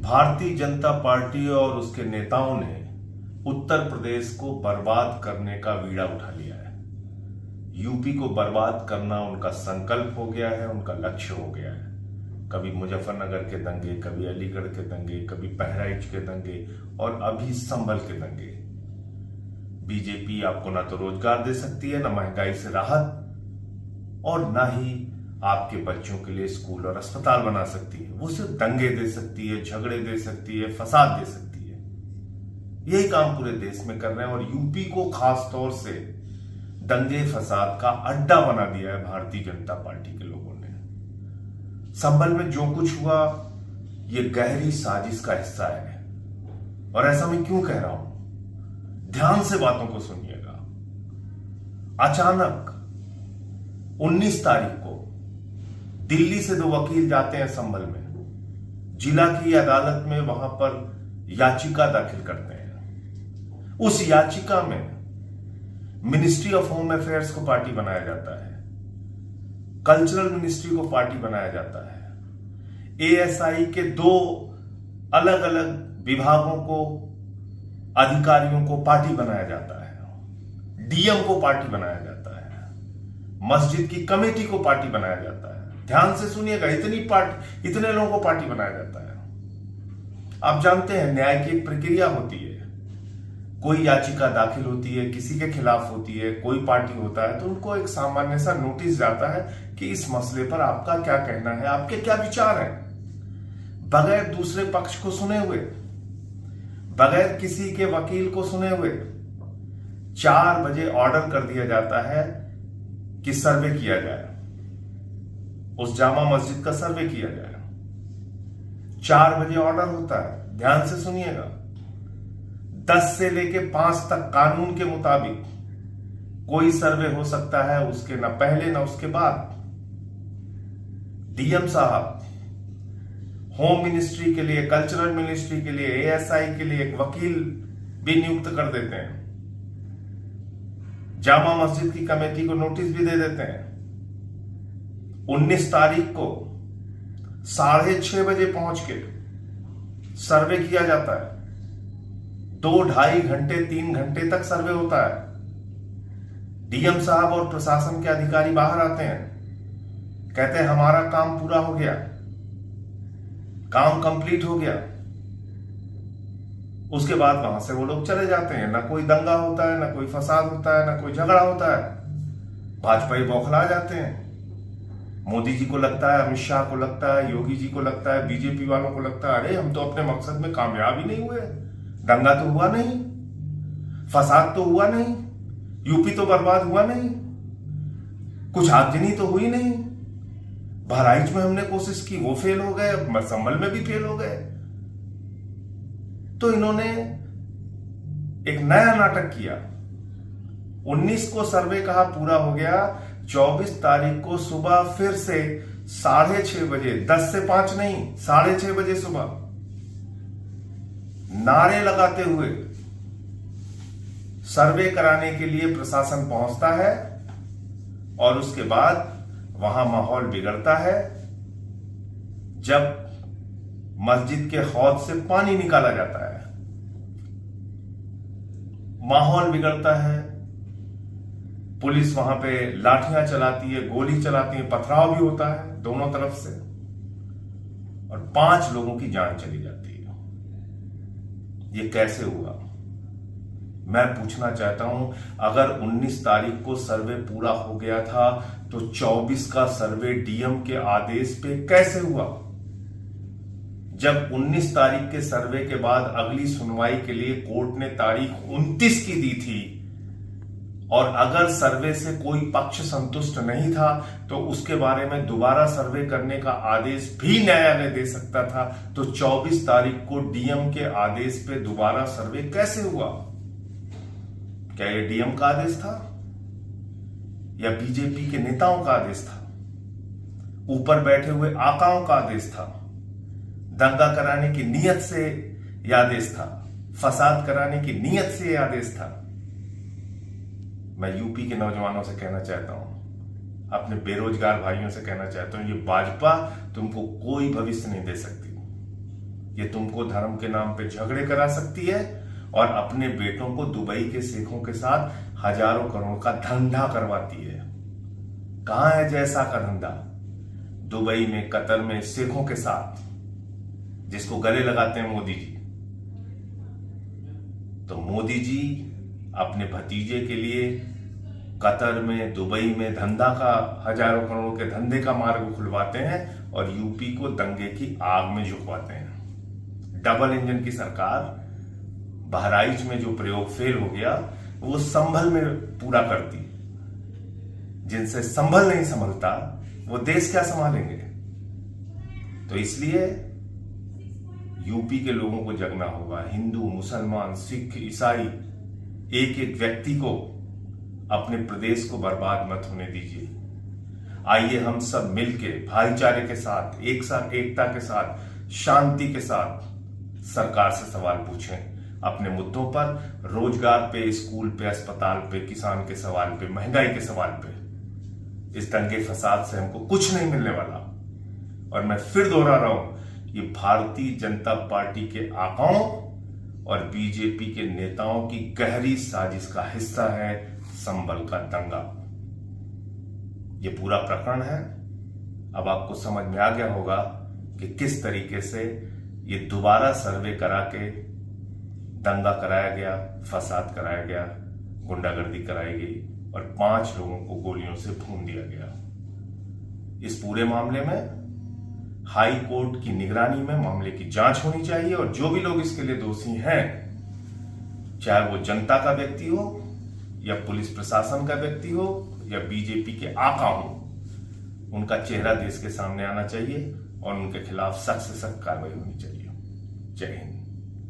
Bharatiya Janata party और उसके नेताओं ने उत्तर प्रदेश को बर्बाद करने का बीड़ा उठा लिया है। यूपी को बर्बाद करना उनका संकल्प हो गया है, उनका लक्ष्य हो गया है। कभी मुजफ्फरनगर के दंगे, कभी अलीगढ़ के दंगे, कभी बहराइच के दंगे और अभी संभल के दंगे। बीजेपी आपको ना तो रोजगार दे सकती है, ना महंगाई से राहत, और ना ही आपके बच्चों के लिए स्कूल और अस्पताल बना सकती है। वो सिर्फ दंगे दे सकती है, झगड़े दे सकती है, फसाद दे सकती है। यही काम पूरे देश में कर रहे हैं और यूपी को खास तौर से दंगे फसाद का अड्डा बना दिया है भारतीय जनता पार्टी के लोगों ने। संभल में जो कुछ हुआ ये गहरी साजिश का हिस्सा है। और ऐसा मैं क्यों कह रहा हूं, ध्यान से बातों को सुनिएगा। अचानक 19 तारीख को दिल्ली से 2 वकील जाते हैं संभल में, जिला की अदालत में वहां पर याचिका दाखिल करते हैं। उस याचिका में मिनिस्ट्री ऑफ होम अफेयर्स को पार्टी बनाया जाता है, कल्चरल मिनिस्ट्री को पार्टी बनाया जाता है, एएसआई के 2 अलग अलग विभागों को, अधिकारियों को पार्टी बनाया जाता है, डीएम को पार्टी बनाया जाता है, मस्जिद की कमेटी को पार्टी बनाया जाता है। ध्यान से सुनिएगा, इतने लोगों को पार्टी बनाया जाता है। आप जानते हैं न्याय की एक प्रक्रिया होती है। कोई याचिका दाखिल होती है, किसी के खिलाफ होती है, कोई पार्टी होता है तो उनको एक सामान्य सा नोटिस जाता है कि इस मसले पर आपका क्या कहना है, आपके क्या विचार हैं। बगैर दूसरे पक्ष को सुने हुए, बगैर किसी के वकील को सुने हुए 4 बजे ऑर्डर कर दिया जाता है कि सर्वे किया जाए, उस जामा मस्जिद का सर्वे किया जाए। 4 बजे ऑर्डर होता है। ध्यान से सुनिएगा, 10 से लेके 5 तक कानून के मुताबिक कोई सर्वे हो सकता है, उसके ना पहले ना उसके बाद। डीएम साहब होम मिनिस्ट्री के लिए, कल्चरल मिनिस्ट्री के लिए, एएसआई के लिए एक वकील भी नियुक्त कर देते हैं, जामा मस्जिद की कमेटी को नोटिस भी दे देते हैं। 19 तारीख को 6:30 बजे पहुंच के सर्वे किया जाता है। 2-2.5 घंटे 3 घंटे तक सर्वे होता है। डीएम साहब और प्रशासन के अधिकारी बाहर आते हैं, कहते हैं हमारा काम पूरा हो गया, काम कंप्लीट हो गया। उसके बाद वहां से वो लोग चले जाते हैं। ना कोई दंगा होता है, ना कोई फसाद होता है, ना कोई झगड़ा होता है। भाजपाई बौखला जाते हैं। मोदी जी को लगता है, अमित शाह को लगता है, योगी जी को लगता है, बीजेपी वालों को लगता है, अरे हम तो अपने मकसद में कामयाब ही नहीं हुए, दंगा तो हुआ नहीं, फसाद तो हुआ नहीं, यूपी तो बर्बाद हुआ नहीं, कुछ आगजनी तो हुई नहीं, बहराइच में हमने कोशिश की वो फेल हो गए, संभल में भी फेल हो गए। तो इन्होंने एक नया नाटक किया। 19 को सर्वे कहा पूरा हो गया, 24 तारीख को सुबह फिर से 6:30 बजे, 10 से 5 नहीं, 6:30 बजे सुबह नारे लगाते हुए सर्वे कराने के लिए प्रशासन पहुंचता है और उसके बाद वहां माहौल बिगड़ता है। जब मस्जिद के हौद से पानी निकाला जाता है, माहौल बिगड़ता है। पुलिस वहां पे लाठियां चलाती है, गोली चलाती है, पथराव भी होता है दोनों तरफ से और 5 लोगों की जान चली जाती है। ये कैसे हुआ, मैं पूछना चाहता हूं। अगर 19 तारीख को सर्वे पूरा हो गया था तो 24 का सर्वे डीएम के आदेश पे कैसे हुआ? जब 19 तारीख के सर्वे के बाद अगली सुनवाई के लिए कोर्ट ने तारीख 29 की दी थी और अगर सर्वे से कोई पक्ष संतुष्ट नहीं था तो उसके बारे में दोबारा सर्वे करने का आदेश भी न्यायालय दे सकता था, तो 24 तारीख को डीएम के आदेश पे दोबारा सर्वे कैसे हुआ? क्या यह डीएम का आदेश था या बीजेपी के नेताओं का आदेश था, ऊपर बैठे हुए आकाओं का आदेश था, दंगा कराने की नीयत से यह आदेश था, फसाद कराने की नीयत से यह आदेश था? मैं यूपी के नौजवानों से कहना चाहता हूं, अपने बेरोजगार भाइयों से कहना चाहता हूं, ये भाजपा तुमको कोई भविष्य नहीं दे सकती। ये तुमको धर्म के नाम पे झगड़े करा सकती है और अपने बेटों को दुबई के शेखों के साथ हजारों करोड़ का धंधा करवाती है। कहां है जैसा का धंधा? दुबई में, कतर में, शेखों के साथ, जिसको गले लगाते हैं मोदी जी। तो मोदी जी अपने भतीजे के लिए कतर में, दुबई में धंधा का, हजारों करोड़ों के धंधे का मार्ग खुलवाते हैं और यूपी को दंगे की आग में झुकवाते हैं। डबल इंजन की सरकार, बहराइच में जो प्रयोग फेल हो गया वो संभल में पूरा करती। जिनसे संभल नहीं संभलता वो देश क्या संभालेंगे? तो इसलिए यूपी के लोगों को जगना होगा। हिंदू, मुसलमान, सिख, ईसाई, एक एक व्यक्ति को अपने प्रदेश को बर्बाद मत होने दीजिए। आइए हम सब मिलके भाईचारे के साथ, एकता के साथ, शांति के साथ सरकार से सवाल पूछें अपने मुद्दों पर, रोजगार पे, स्कूल पे, अस्पताल पे, किसान के सवाल पे, महंगाई के सवाल पे। इस दंगे फसाद से हमको कुछ नहीं मिलने वाला। और मैं फिर दोहरा रहा हूं, ये भारतीय जनता पार्टी के आकाओं और बीजेपी के नेताओं की गहरी साजिश का हिस्सा है संभल का दंगा। ये पूरा प्रकरण है। अब आपको समझ में आ गया होगा कि किस तरीके से ये दोबारा सर्वे करा के दंगा कराया गया, फसाद कराया गया, गुंडागर्दी कराई गई और 5 लोगों को गोलियों से भून दिया गया। इस पूरे मामले में हाई कोर्ट की निगरानी में मामले की जांच होनी चाहिए और जो भी लोग इसके लिए दोषी हैं, चाहे वो जनता का व्यक्ति हो या पुलिस प्रशासन का व्यक्ति हो या बीजेपी के आका हो, उनका चेहरा देश के सामने आना चाहिए और उनके खिलाफ सख्त से सख्त कार्रवाई होनी चाहिए। जय हिंद।